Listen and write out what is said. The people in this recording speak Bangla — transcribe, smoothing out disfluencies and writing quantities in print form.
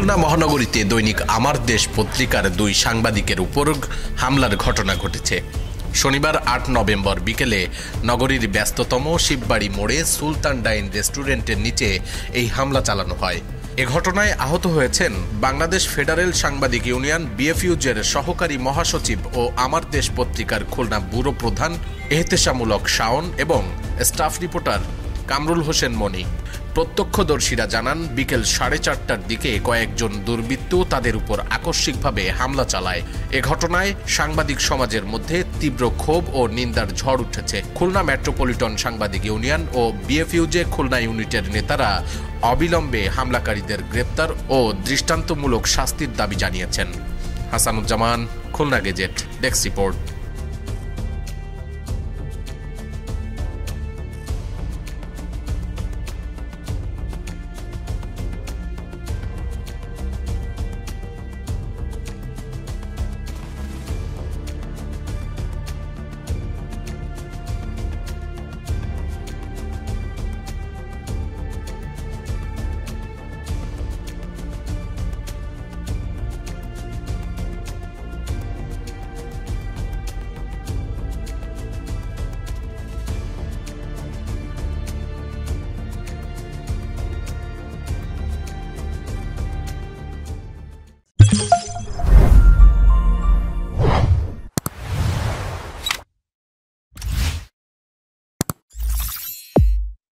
খুলনা মহানগরীতে দৈনিক আমার দেশ পত্রিকার দুই সাংবাদিকের উপর হামলার ঘটনা ঘটেছে। শনিবার ৮ নভেম্বর বিকেলে নগরীর ব্যস্ততম শিববাড়ি মোড়ে সুলতান ডাইন রেস্টুরেন্টের নিচে এই হামলা চালানো হয়। এ ঘটনায় আহত হয়েছেন বাংলাদেশ ফেডারেল সাংবাদিক ইউনিয়ন বিএফইউজের সহকারী মহাসচিব ও আমার দেশ পত্রিকার খুলনা ব্যুরো প্রধান এহতেশামূলক শাওন এবং স্টাফ রিপোর্টার কামরুল হোসেন মনি। প্রত্যক্ষদর্শীরা জানান, বিকেল 4:30টার দিকে কয়েকজন দুর্বৃত্ত তাদের উপর আকস্মিকভাবে হামলা চালায়। এ ঘটনায় সাংবাদিক সমাজের মধ্যে তীব্র ক্ষোভ ও নিন্দার ঝড় উঠেছে। খুলনা মেট্রোপলিটন সাংবাদিক ইউনিয়ন ও বিএফইউজে খুলনা ইউনিটের নেতারা অবিলম্বে হামলাকারীদের গ্রেপ্তার ও দৃষ্টান্তমূলক শাস্তির দাবি জানিয়েছেন। Hasanuzzaman, Khulna Gazette, desk report.